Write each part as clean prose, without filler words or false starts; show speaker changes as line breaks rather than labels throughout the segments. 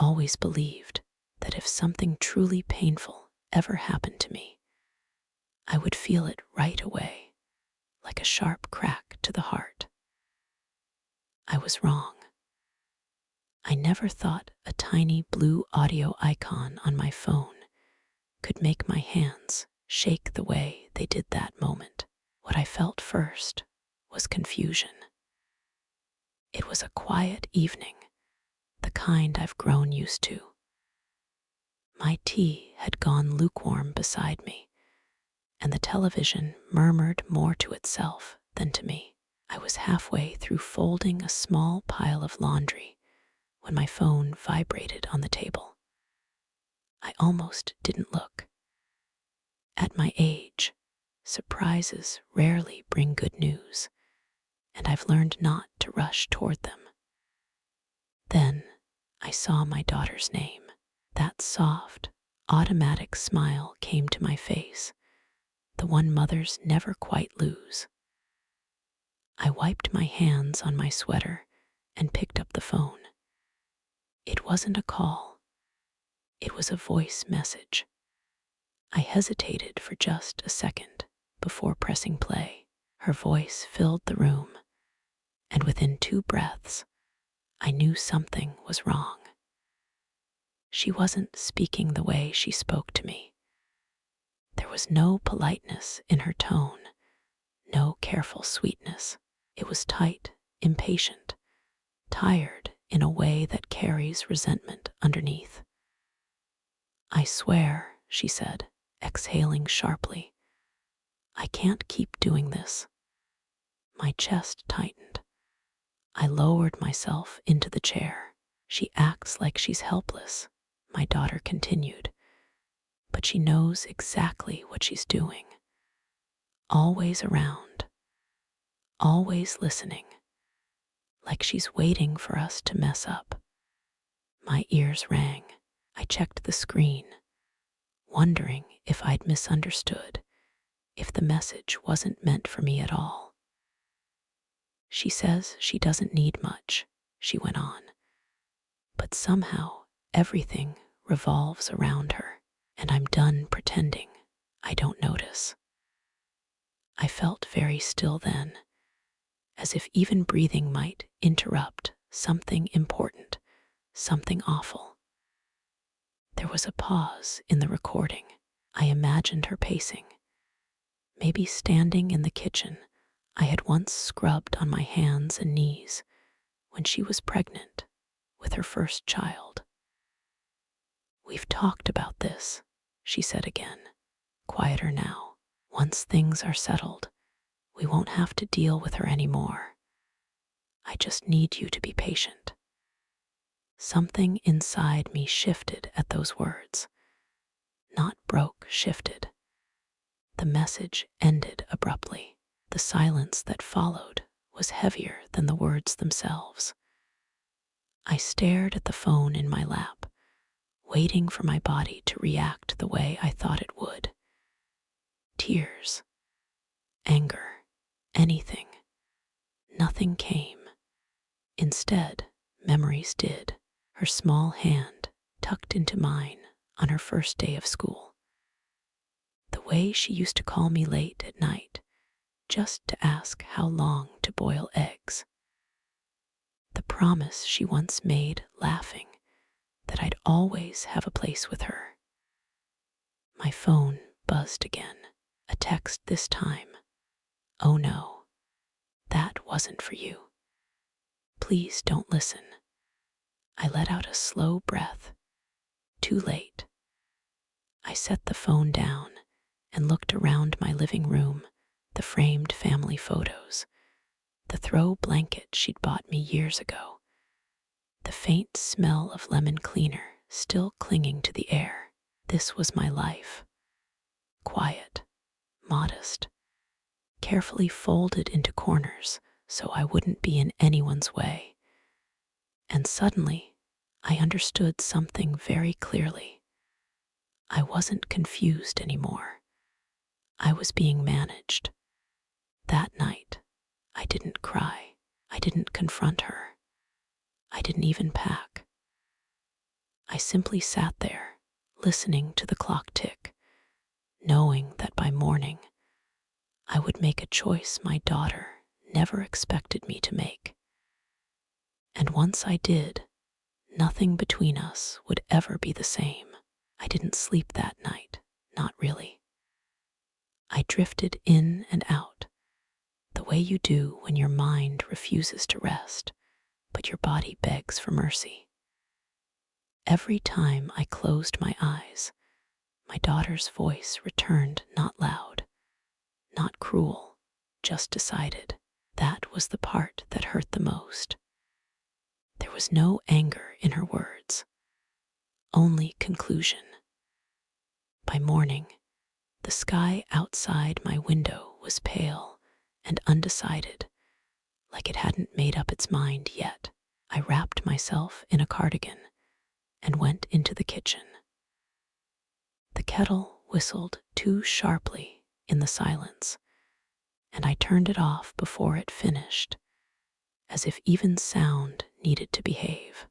always believed that if something truly painful ever happened to me, I would feel it right away, like a sharp crack to the heart. I was wrong. I never thought a tiny blue audio icon on my phone could make my hands shake the way they did that moment. What I felt first was confusion. It was a quiet evening, the kind I've grown used to. My tea had gone lukewarm beside me, and the television murmured more to itself than to me. I was halfway through folding a small pile of laundry when my phone vibrated on the table. I almost didn't look. At my age, surprises rarely bring good news, and I've learned not to rush toward them. Then I saw my daughter's name. That soft, automatic smile came to my face, the one mothers never quite lose. I wiped my hands on my sweater and picked up the phone. It wasn't a call. It was a voice message. I hesitated for just a second before pressing play. Her voice filled the room, and within 2 breaths, I knew something was wrong. She wasn't speaking the way she spoke to me. There was no politeness in her tone, no careful sweetness. It was tight, impatient, tired in a way that carries resentment underneath. "I swear," she said, exhaling sharply, "I can't keep doing this." My chest tightened. I lowered myself into the chair. "She acts like she's helpless," my daughter continued, "but she knows exactly what she's doing. Always around, always listening, like she's waiting for us to mess up." My ears rang. I checked the screen, wondering if I'd misunderstood, if the message wasn't meant for me at all. "She says she doesn't need much," she went on, "but somehow everything revolves around her, and I'm done pretending I don't notice." I felt very still then, as if even breathing might interrupt something important, something awful. There was a pause in the recording. I imagined her pacing, maybe standing in the kitchen I had once scrubbed on my hands and knees when she was pregnant with her first child. "We've talked about this," she said again, quieter now. "Once things are settled, we won't have to deal with her anymore. I just need you to be patient." Something inside me shifted at those words. Not broke, shifted. The message ended abruptly. The silence that followed was heavier than the words themselves. I stared at the phone in my lap, waiting for my body to react the way I thought it would. Tears, anger, anything. Nothing came. Instead, memories did. Her small hand tucked into mine on her first day of school. The way she used to call me late at night, just to ask how long to boil eggs. The promise she once made, laughing, that I'd always have a place with her. My phone buzzed again, a text this time. "Oh no, that wasn't for you. Please don't listen." I let out a slow breath. Too late. I set the phone down and looked around my living room, the framed family photos, the throw blanket she'd bought me years ago, the faint smell of lemon cleaner still clinging to the air. This was my life. Quiet, modest, carefully folded into corners so I wouldn't be in anyone's way. And suddenly, I understood something very clearly. I wasn't confused anymore. I was being managed. That night, I didn't cry. I didn't confront her. I didn't even pack. I simply sat there, listening to the clock tick, knowing that by morning I would make a choice my daughter never expected me to make. And once I did, nothing between us would ever be the same. I didn't sleep that night, not really. I drifted in and out, the way you do when your mind refuses to rest, but your body begs for mercy. Every time I closed my eyes, my daughter's voice returned, not loud, not cruel, just decided. That was the part that hurt the most. There was no anger in her words, only conclusion. By morning, the sky outside my window was pale and undecided, like it hadn't made up its mind yet. I wrapped myself in a cardigan and went into the kitchen. The kettle whistled too sharply in the silence, and I turned it off before it finished, as if even sound needed to behave.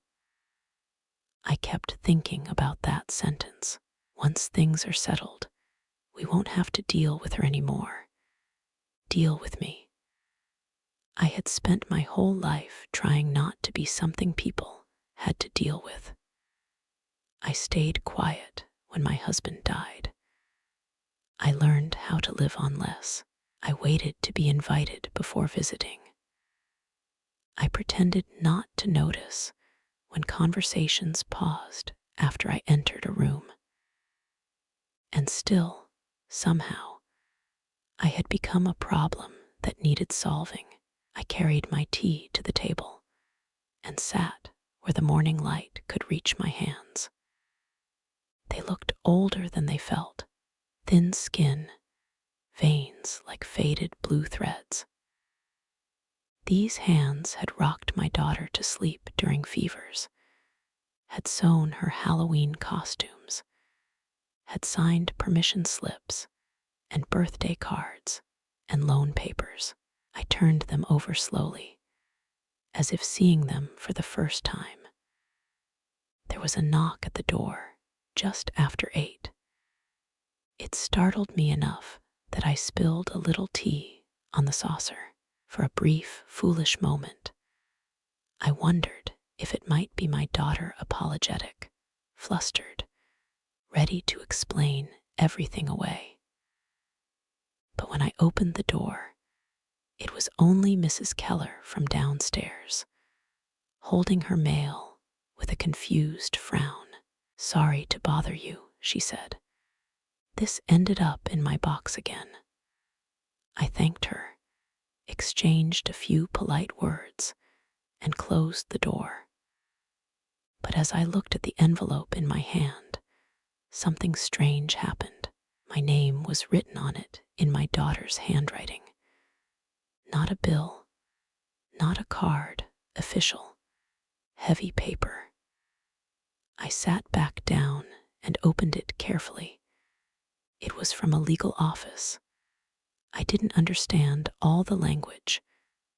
I kept thinking about that sentence. Once things are settled, we won't have to deal with her anymore. Deal with me. I had spent my whole life trying not to be something people had to deal with. I stayed quiet when my husband died. I learned how to live on less. I waited to be invited before visiting. I pretended not to notice when conversations paused after I entered a room. And still, somehow, I had become a problem that needed solving. I carried my tea to the table and sat where the morning light could reach my hands. They looked older than they felt, thin skin, veins like faded blue threads. These hands had rocked my daughter to sleep during fevers, had sewn her Halloween costumes, had signed permission slips and birthday cards and loan papers. I turned them over slowly, as if seeing them for the first time. There was a knock at the door just after 8. It startled me enough that I spilled a little tea on the saucer. For a brief, foolish moment, I wondered if it might be my daughter, apologetic, flustered, ready to explain everything away. But when I opened the door, it was only Mrs. Keller from downstairs, holding her mail with a confused frown. "Sorry to bother you," she said. "This ended up in my box again." I thanked her, exchanged a few polite words, and closed the door. But as I looked at the envelope in my hand, something strange happened. My name was written on it in my daughter's handwriting. Not a bill, not a card, official, heavy paper. I sat back down and opened it carefully. It was from a legal office. I didn't understand all the language,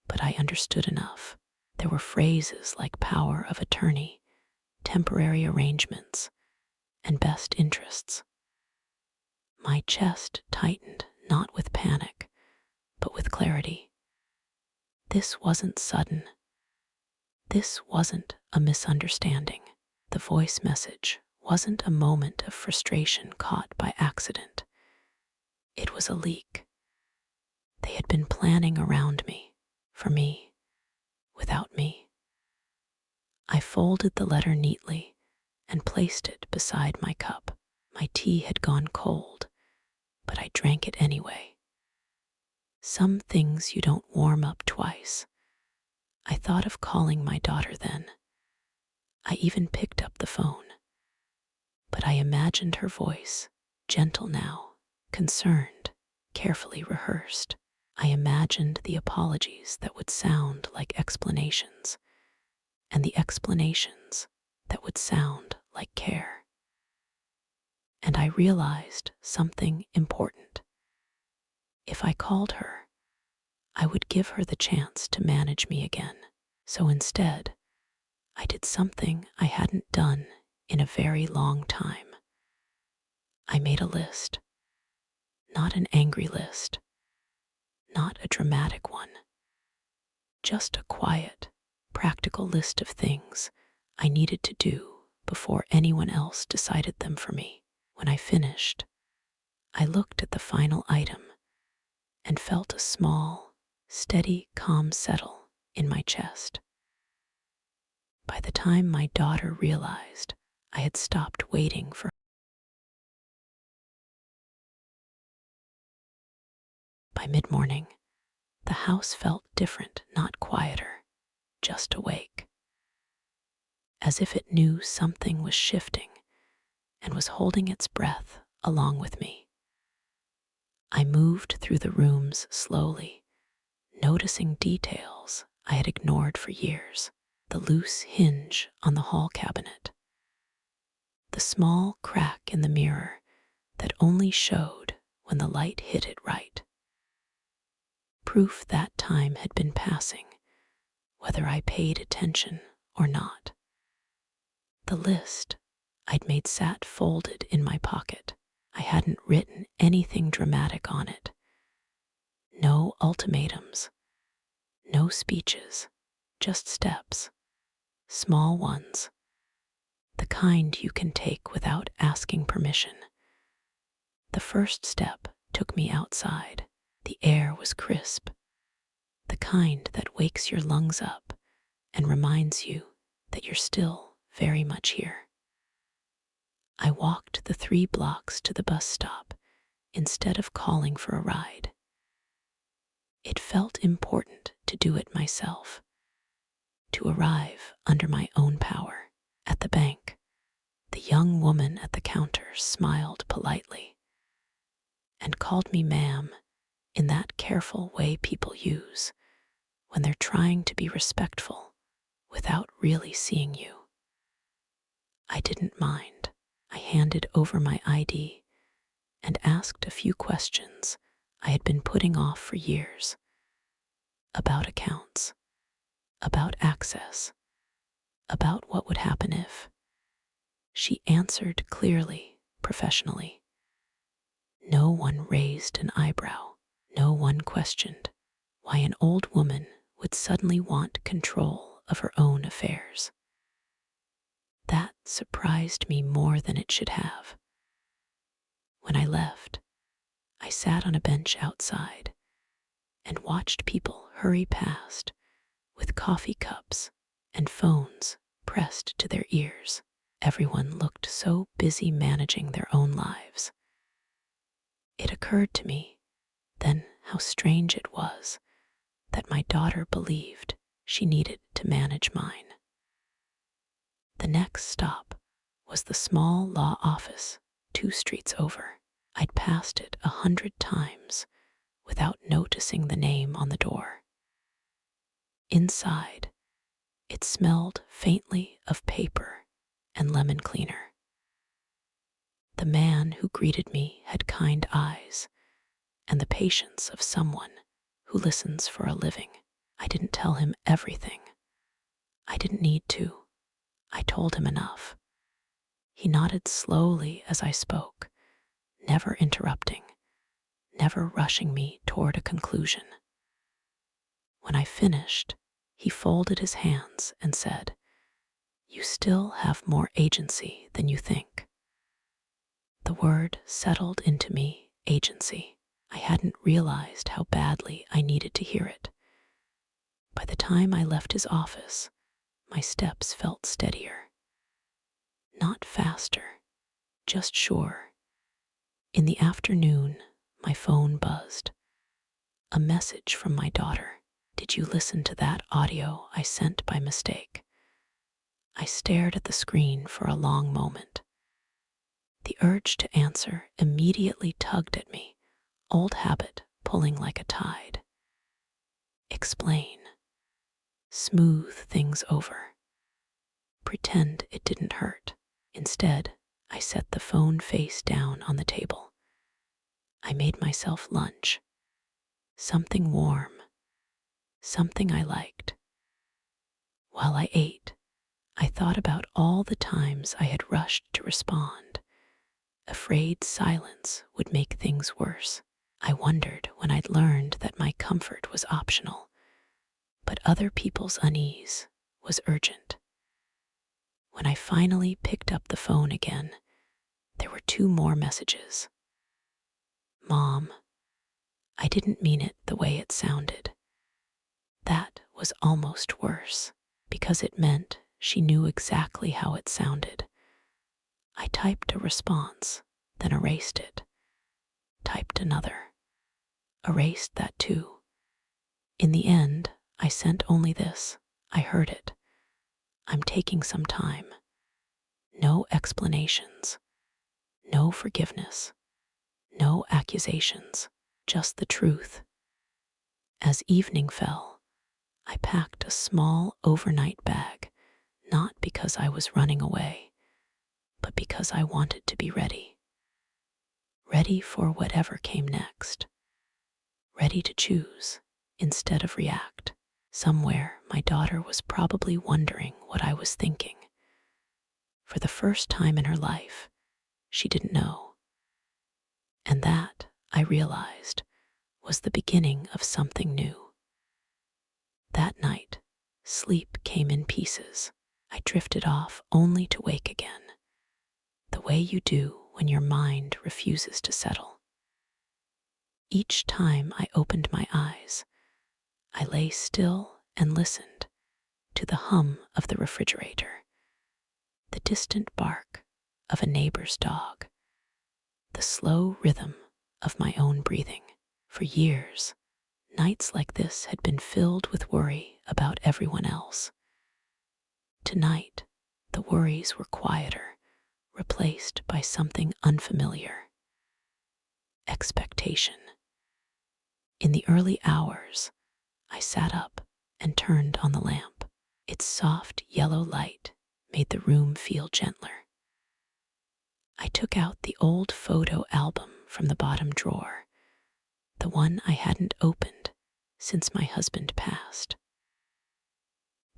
but I understood enough. There were phrases like power of attorney, temporary arrangements, and best interests. My chest tightened, not with panic, but with clarity. This wasn't sudden. This wasn't a misunderstanding. The voice message wasn't a moment of frustration caught by accident. It was a leak. They had been planning around me, for me, without me. I folded the letter neatly and placed it beside my cup. My tea had gone cold, but I drank it anyway. Some things you don't warm up twice. I thought of calling my daughter then. I even picked up the phone. But I imagined her voice, gentle now, concerned, carefully rehearsed. I imagined the apologies that would sound like explanations, and the explanations that would sound like care. And I realized something important. If I called her, I would give her the chance to manage me again. So instead, I did something I hadn't done in a very long time. I made a list, not an angry list, not a dramatic one, just a quiet, practical list of things I needed to do before anyone else decided them for me. When I finished, I looked at the final item and felt a small, steady, calm settle in my chest. By the time my daughter realized I had stopped waiting for her, by mid-morning, the house felt different, not quieter, just awake, as if it knew something was shifting and was holding its breath along with me. I moved through the rooms slowly, noticing details I had ignored for years. The loose hinge on the hall cabinet, the small crack in the mirror that only showed when the light hit it right. Proof that time had been passing, whether I paid attention or not. The list I'd made sat folded in my pocket. I hadn't written anything dramatic on it. No ultimatums, no speeches, just steps, small ones, the kind you can take without asking permission. The first step took me outside. The air was crisp, the kind that wakes your lungs up and reminds you that you're still very much here. I walked the 3 blocks to the bus stop instead of calling for a ride. It felt important to do it myself, to arrive under my own power. At the bank, the young woman at the counter smiled politely and called me ma'am in that careful way people use when they're trying to be respectful without really seeing you. I didn't mind. I handed over my ID and asked a few questions I had been putting off for years, about accounts, about access, about what would happen if. She answered clearly, professionally. No one raised an eyebrow. No one questioned why an old woman would suddenly want control of her own affairs. That surprised me more than it should have. When I left, I sat on a bench outside and watched people hurry past with coffee cups and phones pressed to their ears. Everyone looked so busy managing their own lives. It occurred to me then how strange it was that my daughter believed she needed to manage mine. The next stop was the small law office 2 streets over. I'd passed it 100 times without noticing the name on the door. Inside, it smelled faintly of paper and lemon cleaner. The man who greeted me had kind eyes and the patience of someone who listens for a living. I didn't tell him everything. I didn't need to. I told him enough. He nodded slowly as I spoke, never interrupting, never rushing me toward a conclusion. When I finished, he folded his hands and said, "You still have more agency than you think." The word settled into me, agency. I hadn't realized how badly I needed to hear it. By the time I left his office, my steps felt steadier. Not faster, just sure. In the afternoon, my phone buzzed. A message from my daughter. "Did you listen to that audio I sent by mistake?" I stared at the screen for a long moment. The urge to answer immediately tugged at me, old habit pulling like a tide. Explain. Smooth things over. Pretend it didn't hurt. Instead, I set the phone face down on the table. I made myself lunch. Something warm. Something I liked. While I ate, I thought about all the times I had rushed to respond, afraid silence would make things worse. I wondered when I'd learned that my comfort was optional, but other people's unease was urgent. When I finally picked up the phone again, there were 2 more messages. Mom, I didn't mean it the way it sounded. That was almost worse, because it meant she knew exactly how it sounded. I typed a response, then erased it. Typed another. Erased that too. In the end, I sent only this. I heard it. I'm taking some time. No explanations. No forgiveness. No accusations. Just the truth. As evening fell, I packed a small overnight bag, not because I was running away, but because I wanted to be ready. Ready for whatever came next. Ready to choose instead of react. Somewhere, my daughter was probably wondering what I was thinking. For the first time in her life, she didn't know. And that, I realized, was the beginning of something new. That night, sleep came in pieces. I drifted off only to wake again, the way you do when your mind refuses to settle. Each time I opened my eyes, I lay still and listened to the hum of the refrigerator, the distant bark of a neighbor's dog, the slow rhythm of my own breathing. For years, nights like this had been filled with worry about everyone else. Tonight, the worries were quieter, replaced by something unfamiliar. Expectation. In the early hours, I sat up and turned on the lamp. Its soft yellow light made the room feel gentler. I took out the old photo album from the bottom drawer, the one I hadn't opened since my husband passed.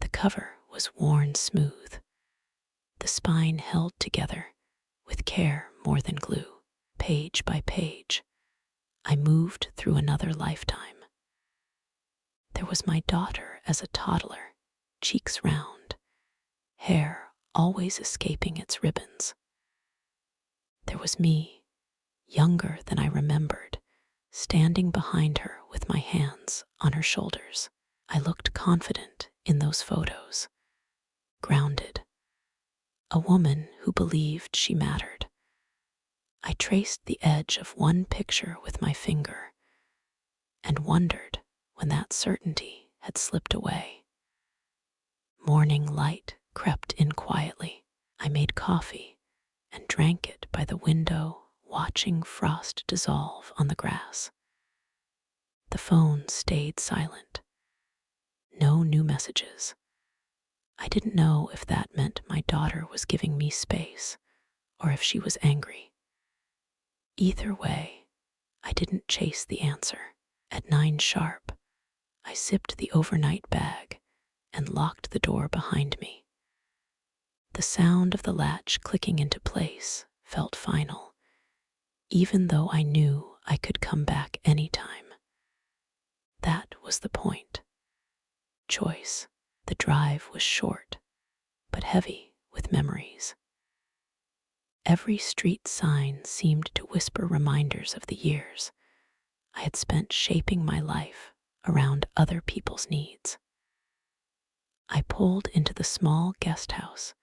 The cover was worn smooth, the spine held together with care more than glue. Page by page, I moved through another lifetime. There was my daughter as a toddler, cheeks round, hair always escaping its ribbons. There was me, younger than I remembered, standing behind her with my hands on her shoulders. I looked confident in those photos, grounded, a woman who believed she mattered. I traced the edge of one picture with my finger and wondered when that certainty had slipped away. Morning light crept in quietly. I made coffee and drank it by the window, watching frost dissolve on the grass. The phone stayed silent. No new messages. I didn't know if that meant my daughter was giving me space or if she was angry. Either way, I didn't chase the answer. At 9 sharp, I zipped the overnight bag and locked the door behind me. The sound of the latch clicking into place felt final, even though I knew I could come back anytime. That was the point. Choice. The drive was short, but heavy with memories. Every street sign seemed to whisper reminders of the years I had spent shaping my life around other people's needs. I pulled into the small guest house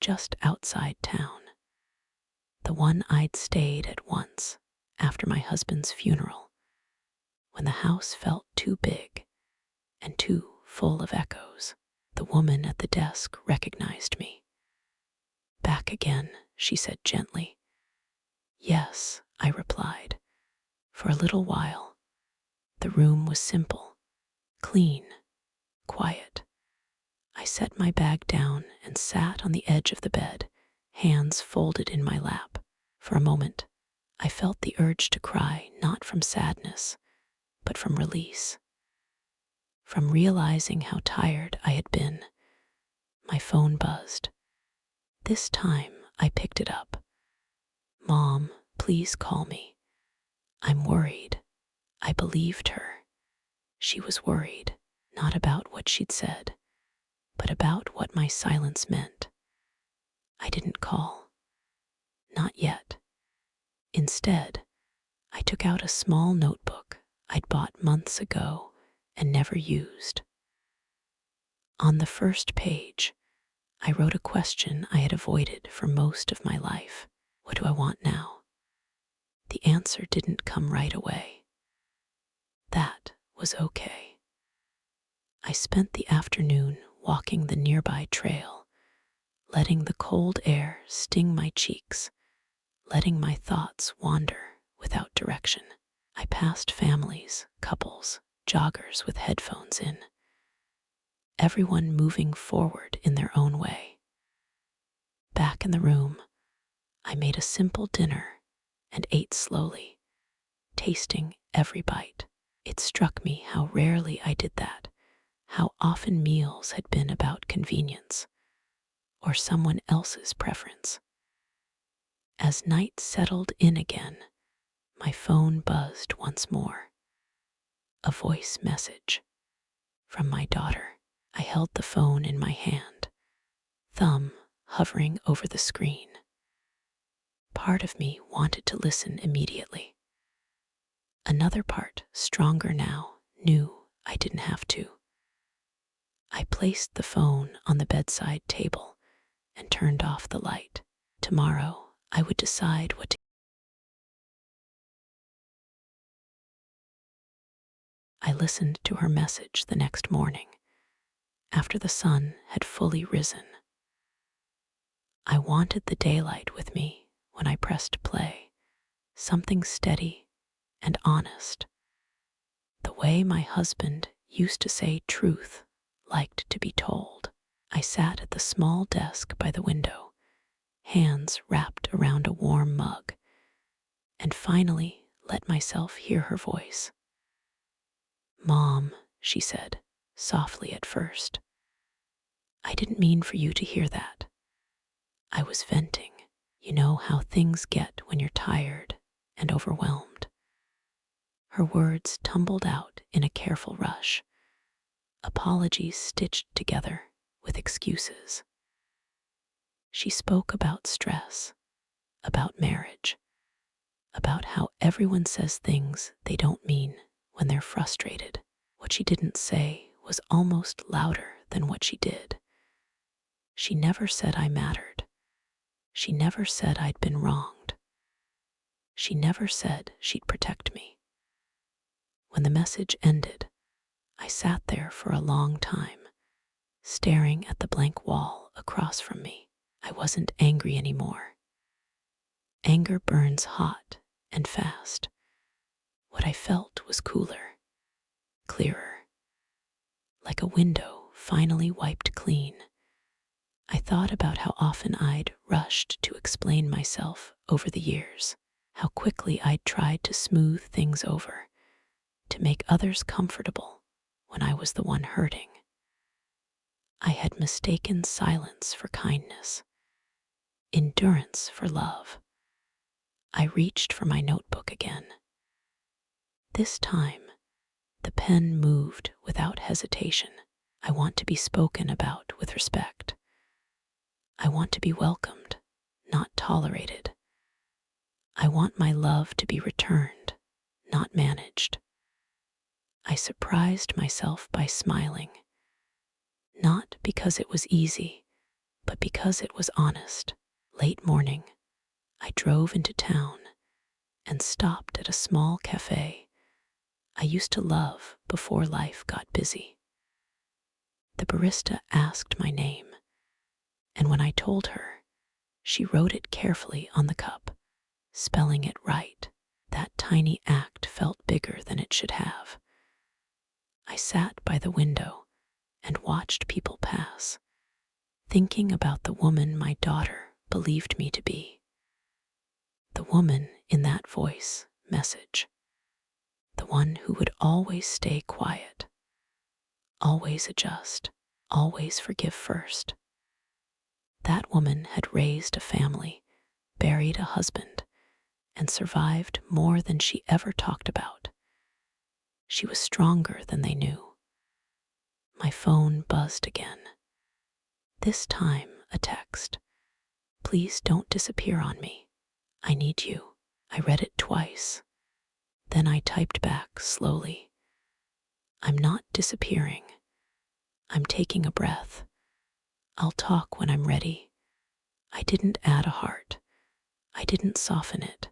just outside town, the one I'd stayed at once after my husband's funeral, when the house felt too big and too full of echoes. The woman at the desk recognized me. "Back again," she said gently. "Yes," I replied. For a little while, the room was simple, clean, quiet. I set my bag down and sat on the edge of the bed, hands folded in my lap. For a moment, I felt the urge to cry, not from sadness, but from release. From realizing how tired I had been, My phone buzzed. This time I picked it up. "Mom, please call me. I'm worried." I believed her. She was worried, not about what she'd said, but about what my silence meant. I didn't call. Not yet. Instead, I took out a small notebook I'd bought months ago and never used. On the first page, I wrote a question I had avoided for most of my life. What do I want now? The answer didn't come right away. That was okay. I spent the afternoon walking the nearby trail, letting the cold air sting my cheeks, letting my thoughts wander without direction. I passed families, couples, joggers with headphones in, everyone moving forward in their own way. Back in the room, I made a simple dinner and ate slowly, tasting every bite. It struck me how rarely I did that, how often meals had been about convenience or someone else's preference. As night settled in again, my phone buzzed once more. A voice message from my daughter. I held the phone in my hand, thumb hovering over the screen. Part of me wanted to listen immediately. Another part, stronger now, knew I didn't have to. I placed the phone on the bedside table and turned off the light. Tomorrow, I would decide what to. I listened to her message the next morning, after the sun had fully risen. I wanted the daylight with me when I pressed play, something steady and honest. The way my husband used to say truth liked to be told. I sat at the small desk by the window, hands wrapped around a warm mug, and finally let myself hear her voice. "Mom," she said, softly at first. "I didn't mean for you to hear that. I was venting. You know how things get when you're tired and overwhelmed." Her words tumbled out in a careful rush, apologies stitched together with excuses. She spoke about stress, about marriage, about how everyone says things they don't mean when they're frustrated. What she didn't say was almost louder than what she did. She never said I mattered. She never said I'd been wronged. She never said she'd protect me. When the message ended, I sat there for a long time, staring at the blank wall across from me. I wasn't angry anymore. Anger burns hot and fast. What I felt was cooler, clearer, like a window finally wiped clean. I thought about how often I'd rushed to explain myself over the years, how quickly I'd tried to smooth things over, to make others comfortable when I was the one hurting. I had mistaken silence for kindness, endurance for love. I reached for my notebook again. This time, the pen moved without hesitation. I want to be spoken about with respect. I want to be welcomed, not tolerated. I want my love to be returned, not managed. I surprised myself by smiling, not because it was easy, but because it was honest. Late morning, I drove into town and stopped at a small cafe I used to love before life got busy. The barista asked my name, and when I told her, she wrote it carefully on the cup, spelling it right. That tiny act felt bigger than it should have. I sat by the window and watched people pass, thinking about the woman my daughter believed me to be. The woman in that voice message. The one who would always stay quiet, always adjust, always forgive first. That woman had raised a family, buried a husband, and survived more than she ever talked about. She was stronger than they knew. My phone buzzed again. This time, a text. "Please don't disappear on me. I need you." I read it twice. Then I typed back slowly. "I'm not disappearing. I'm taking a breath. I'll talk when I'm ready." I didn't add a heart. I didn't soften it.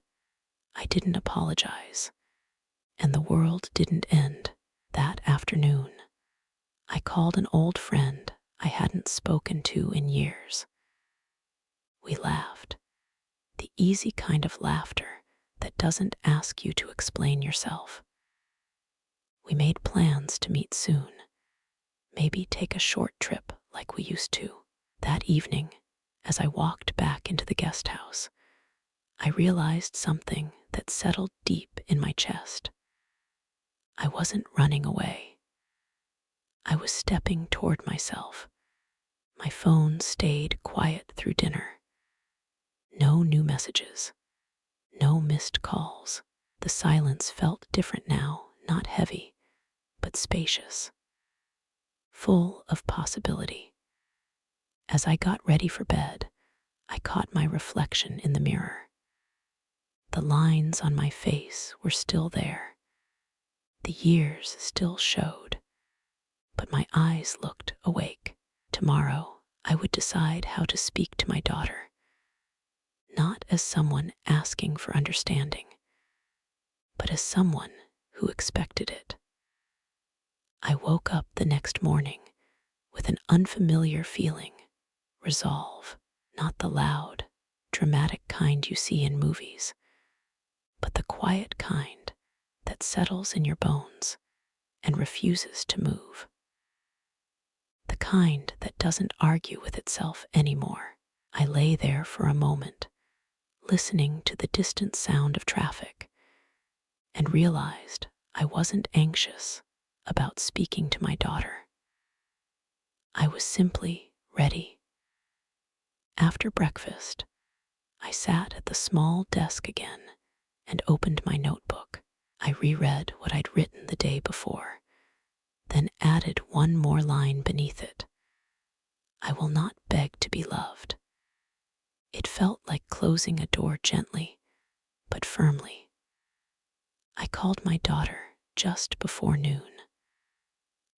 I didn't apologize. And the world didn't end. That afternoon, I called an old friend I hadn't spoken to in years. We laughed. The easy kind of laughter that doesn't ask you to explain yourself. We made plans to meet soon. Maybe take a short trip like we used to. That evening, as I walked back into the guest house, I realized something that settled deep in my chest. I wasn't running away. I was stepping toward myself. My phone stayed quiet through dinner. No new messages. No missed calls. The silence felt different now, not heavy, but spacious, full of possibility. As I got ready for bed, I caught my reflection in the mirror. The lines on my face were still there. The years still showed, but my eyes looked awake. Tomorrow, I would decide how to speak to my daughter, not as someone asking for understanding, but as someone who expected it. I woke up the next morning with an unfamiliar feeling, resolve, not the loud, dramatic kind you see in movies, but the quiet kind that settles in your bones and refuses to move. The kind that doesn't argue with itself anymore. I lay there for a moment, listening to the distant sound of traffic, and realized I wasn't anxious about speaking to my daughter. I was simply ready. After breakfast, I sat at the small desk again and opened my notebook. I reread what I'd written the day before, then added one more line beneath it. "I will not beg to be loved." It felt like closing a door gently, but firmly. I called my daughter just before noon.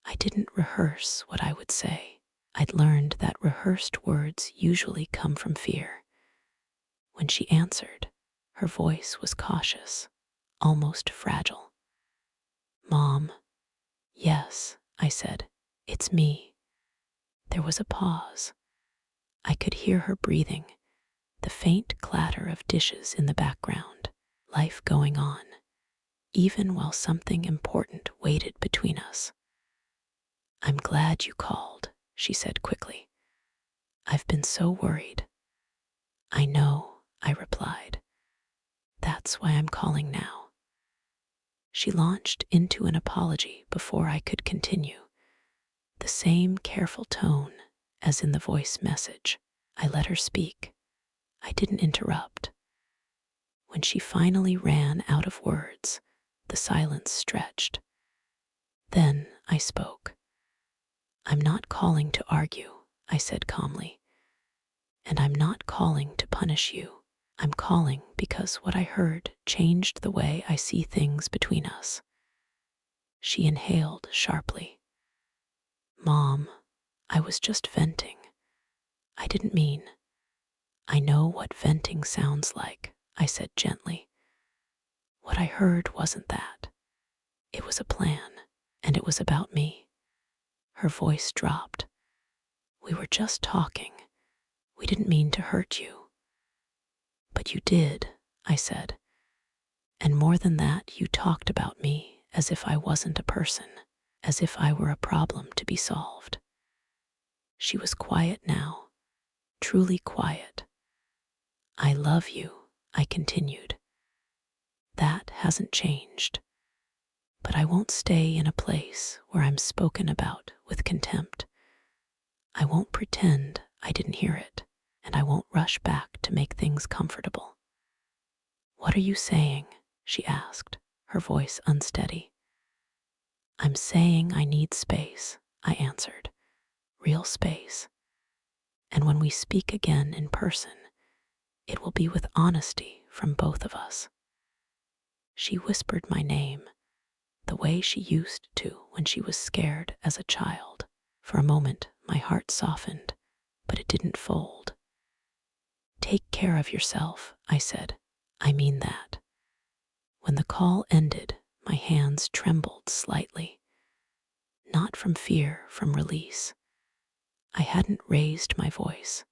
I didn't rehearse what I would say. I'd learned that rehearsed words usually come from fear. When she answered, her voice was cautious, almost fragile. "Mom." "Yes," I said. "It's me." There was a pause. I could hear her breathing, the faint clatter of dishes in the background, life going on, even while something important waited between us. "I'm glad you called," she said quickly. "I've been so worried." "I know," I replied. "That's why I'm calling now." She launched into an apology before I could continue, the same careful tone as in the voice message. I let her speak. I didn't interrupt. When she finally ran out of words, the silence stretched. Then I spoke. "I'm not calling to argue," I said calmly. "And I'm not calling to punish you. I'm calling because what I heard changed the way I see things between us." She inhaled sharply. "Mom, I was just venting. I didn't mean." "I know what venting sounds like," I said gently. "What I heard wasn't that. It was a plan, and it was about me." Her voice dropped. "We were just talking. We didn't mean to hurt you." "But you did," I said. "And more than that, you talked about me as if I wasn't a person, as if I were a problem to be solved." She was quiet now, truly quiet. "I love you," I continued. "That hasn't changed. But I won't stay in a place where I'm spoken about with contempt. I won't pretend I didn't hear it. and I won't rush back to make things comfortable. What are you saying? She asked, her voice unsteady. I'm saying I need space, I answered. Real space. And when we speak again in person, it will be with honesty from both of us. She whispered my name, the way she used to when she was scared as a child. For a moment, my heart softened, but it didn't fold. Take care of yourself, I said. I mean that. When the call ended, my hands trembled slightly. Not from fear, from release. I hadn't raised my voice.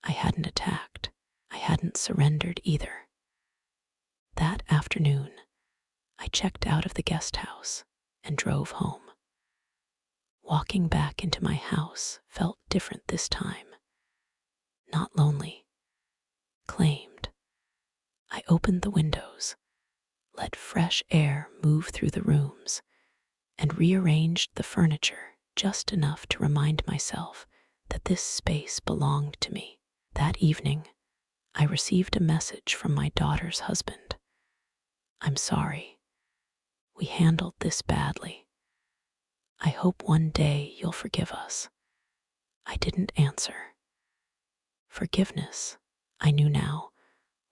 I hadn't attacked. I hadn't surrendered either. That afternoon, I checked out of the guest house and drove home. Walking back into my house felt different this time. Not lonely. Claimed. I opened the windows, let fresh air move through the rooms, and rearranged the furniture just enough to remind myself that this space belonged to me. That evening, I received a message from my daughter's husband. I'm sorry. We handled this badly. I hope one day you'll forgive us. I didn't answer. Forgiveness, I knew now,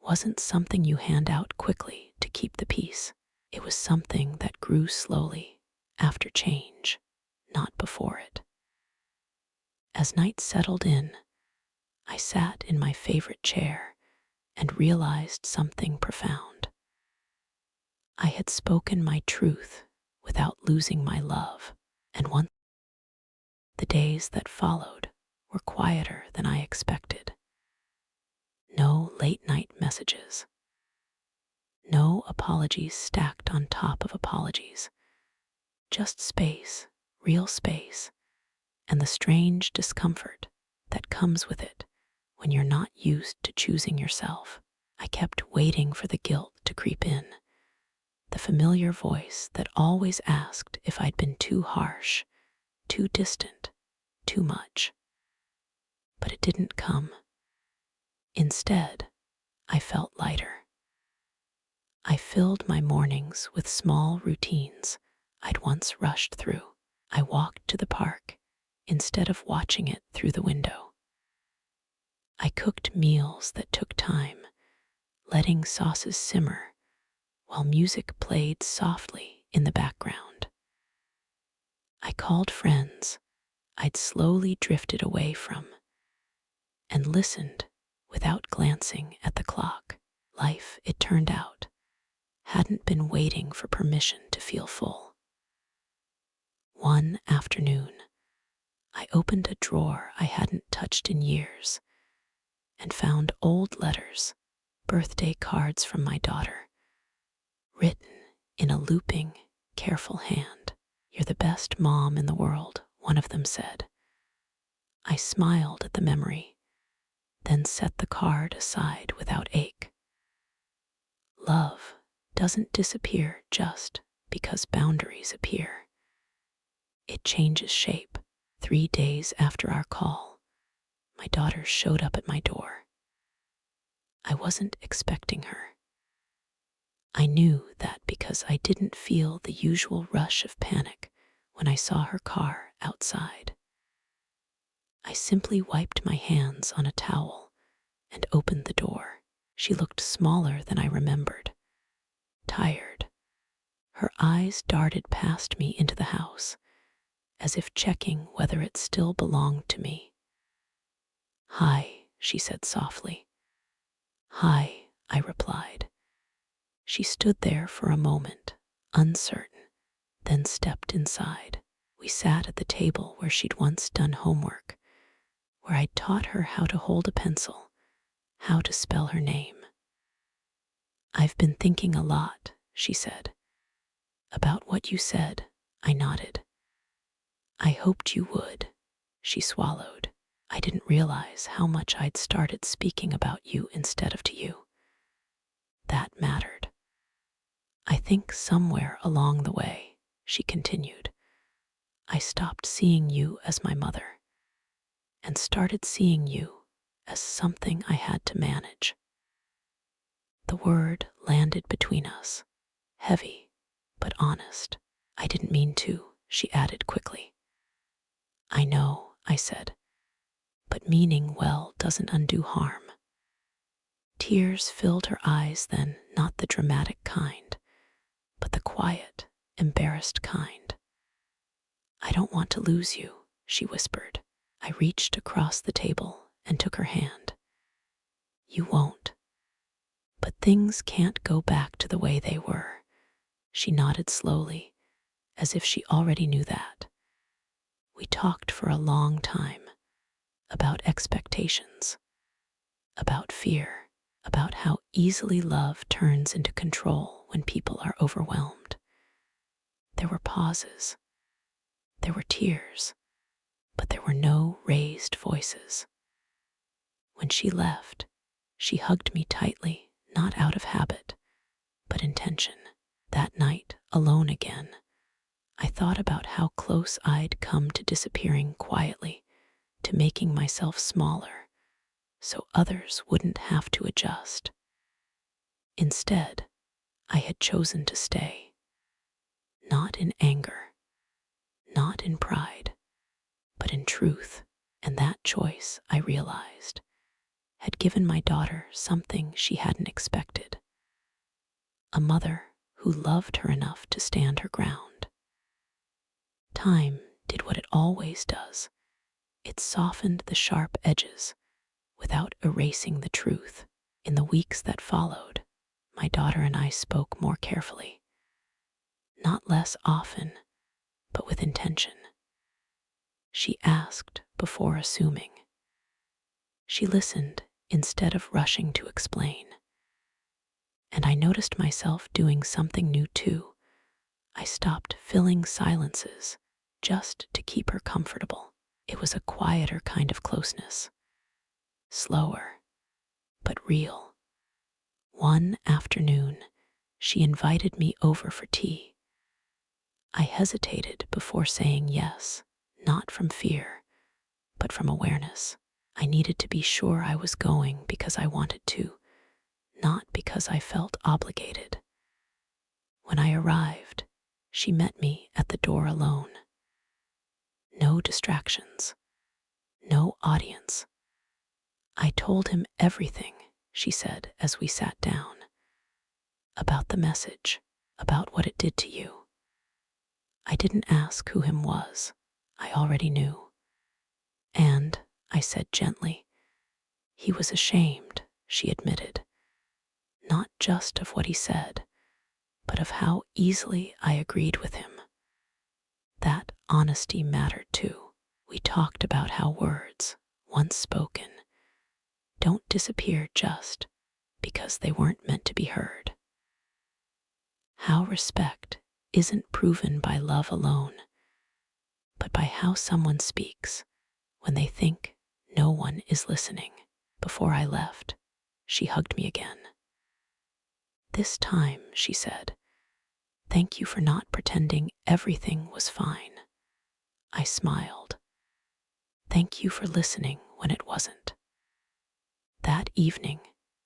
wasn't something you hand out quickly to keep the peace. It was something that grew slowly, after change, not before it. As night settled in, I sat in my favorite chair and realized something profound. I had spoken my truth without losing my love, and once the days that followed were quieter than I expected. No late-night messages. No apologies stacked on top of apologies. Just space, real space, and the strange discomfort that comes with it when you're not used to choosing yourself. I kept waiting for the guilt to creep in, the familiar voice that always asked if I'd been too harsh, too distant, too much. But it didn't come. Instead, I felt lighter. I filled my mornings with small routines I'd once rushed through. I walked to the park instead of watching it through the window. I cooked meals that took time, letting sauces simmer while music played softly in the background. I called friends I'd slowly drifted away from and listened without glancing at the clock. Life, it turned out, hadn't been waiting for permission to feel full. One afternoon, I opened a drawer I hadn't touched in years and found old letters, birthday cards from my daughter, written in a looping, careful hand. You're the best mom in the world, one of them said. I smiled at the memory, then set the card aside without ache. Love doesn't disappear just because boundaries appear. It changes shape. 3 days after our call, my daughter showed up at my door. I wasn't expecting her. I knew that because I didn't feel the usual rush of panic when I saw her car outside. I simply wiped my hands on a towel and opened the door. She looked smaller than I remembered, tired. Her eyes darted past me into the house, as if checking whether it still belonged to me. Hi, she said softly. Hi, I replied. She stood there for a moment, uncertain, then stepped inside. We sat at the table where she'd once done homework, where I'd taught her how to hold a pencil, how to spell her name. I've been thinking a lot, she said. About what you said, I nodded. I hoped you would, she swallowed. I didn't realize how much I'd started speaking about you instead of to you. That mattered. I think somewhere along the way, she continued, I stopped seeing you as my mother and started seeing you as something I had to manage. The word landed between us, heavy but honest. I didn't mean to, she added quickly. I know, I said, but meaning well doesn't undo harm. Tears filled her eyes then, not the dramatic kind, but the quiet, embarrassed kind. I don't want to lose you, she whispered. I reached across the table and took her hand. You won't. But things can't go back to the way they were. She nodded slowly, as if she already knew that. We talked for a long time about expectations, about fear, about how easily love turns into control when people are overwhelmed. There were pauses, there were tears, but there were no raised voices. When she left, she hugged me tightly, not out of habit, but intention. That night, alone again, I thought about how close I'd come to disappearing quietly, to making myself smaller, so others wouldn't have to adjust. Instead, I had chosen to stay, not in anger, not in pride, but in truth, and that choice, I realized, had given my daughter something she hadn't expected. A mother who loved her enough to stand her ground. Time did what it always does. It softened the sharp edges without erasing the truth. In the weeks that followed, my daughter and I spoke more carefully. Not less often, but with intention. She asked before assuming. She listened instead of rushing to explain. And I noticed myself doing something new too. I stopped filling silences just to keep her comfortable. It was a quieter kind of closeness. Slower, but real. One afternoon, she invited me over for tea. I hesitated before saying yes, not from fear, but from awareness. I needed to be sure I was going because I wanted to, not because I felt obligated. When I arrived, she met me at the door alone. No distractions, no audience. I told him everything, she said as we sat down. About the message, about what it did to you. I didn't ask who him was. I already knew. And, I said gently, he was ashamed, she admitted. Not just of what he said, but of how easily I agreed with him. That honesty mattered too. We talked about how words, once spoken, don't disappear just because they weren't meant to be heard. How respect isn't proven by love alone, but by how someone speaks when they think no one is listening. Before I left, she hugged me again. This time, she said, thank you for not pretending everything was fine. I smiled. Thank you for listening when it wasn't. That evening,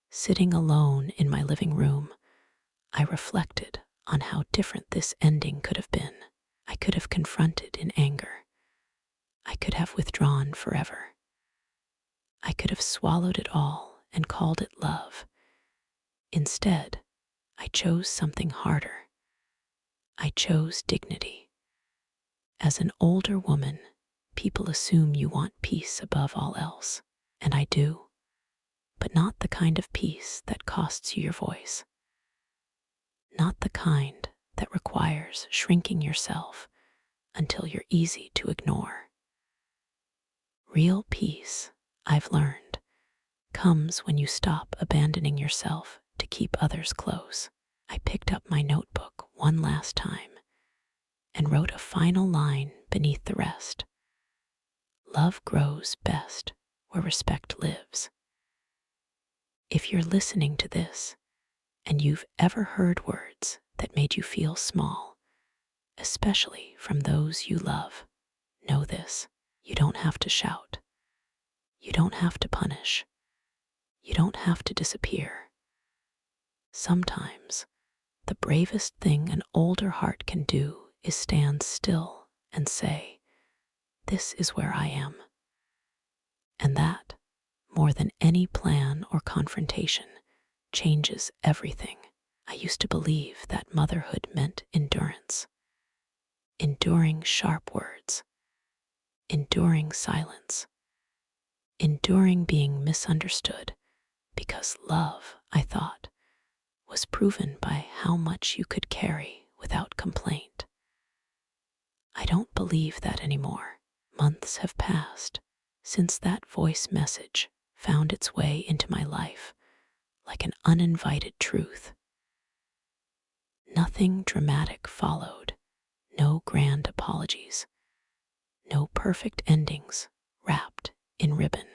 sitting alone in my living room, I reflected on how different this ending could have been. I could have confronted in anger. I could have withdrawn forever. I could have swallowed it all and called it love. Instead, I chose something harder. I chose dignity. As an older woman, people assume you want peace above all else, and I do, but not the kind of peace that costs you your voice. Not the kind that requires shrinking yourself until you're easy to ignore. Real peace, I've learned, comes when you stop abandoning yourself to keep others close. I picked up my notebook one last time and wrote a final line beneath the rest. Love grows best where respect lives. If you're listening to this and you've ever heard words that made you feel small, especially from those you love, know this: you don't have to shout. You don't have to punish. You don't have to disappear. Sometimes, the bravest thing an older heart can do is stand still and say, "This is where I am." And that, more than any plan or confrontation, changes everything. I used to believe that motherhood meant endurance, enduring sharp words, enduring silence, enduring being misunderstood, because love, I thought, was proven by how much you could carry without complaint. I don't believe that anymore. Months have passed since that voice message found its way into my life like an uninvited truth. Nothing dramatic followed, no grand apologies, no perfect endings wrapped in ribbon.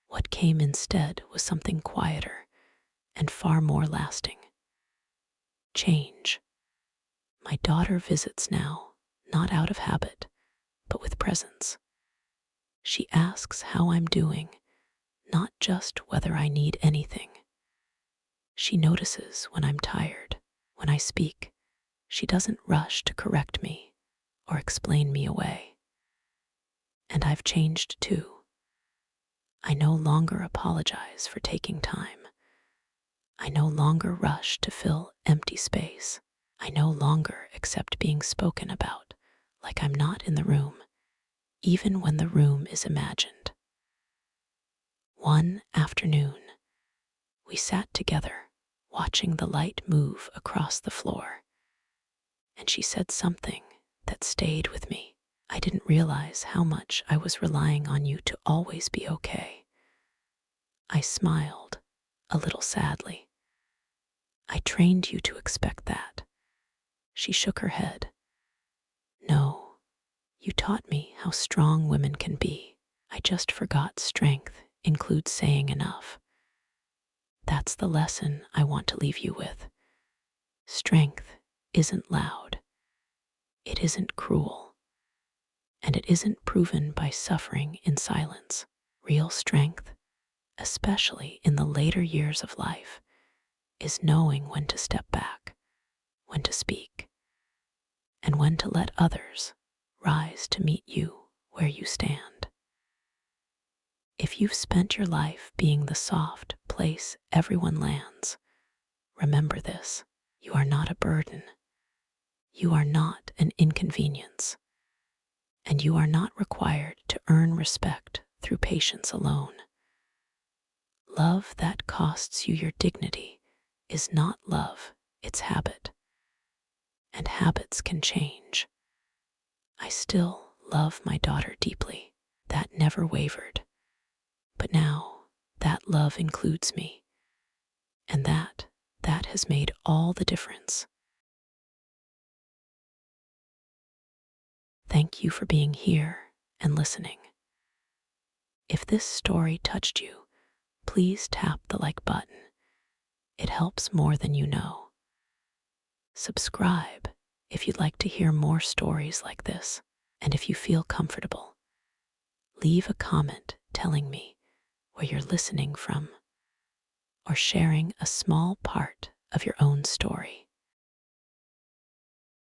What came instead was something quieter and far more lasting. Change. My daughter visits now, not out of habit, but with presence. She asks how I'm doing, not just whether I need anything. She notices when I'm tired. When I speak, she doesn't rush to correct me or explain me away. And I've changed too. I no longer apologize for taking time. I no longer rush to fill empty space. I no longer accept being spoken about like I'm not in the room, even when the room is imagined. One afternoon, we sat together, watching the light move across the floor, and she said something that stayed with me. "I didn't realize how much I was relying on you to always be okay." I smiled, a little sadly. "I trained you to expect that." She shook her head. "No, you taught me how strong women can be. I just forgot strength includes saying enough." That's the lesson I want to leave you with. Strength isn't loud. It isn't cruel. And it isn't proven by suffering in silence. Real strength, especially in the later years of life, is knowing when to step back, when to speak, and when to let others rise to meet you where you stand. If you've spent your life being the soft place everyone lands, remember this: you are not a burden. You are not an inconvenience. And you are not required to earn respect through patience alone. Love that costs you your dignity is not love, it's habit. And habits can change. I still love my daughter deeply. That never wavered. But now, that love includes me. And that has made all the difference. Thank you for being here and listening. If this story touched you, please tap the like button. It helps more than you know. Subscribe if you'd like to hear more stories like this. And if you feel comfortable, leave a comment telling me where you're listening from or sharing a small part of your own story.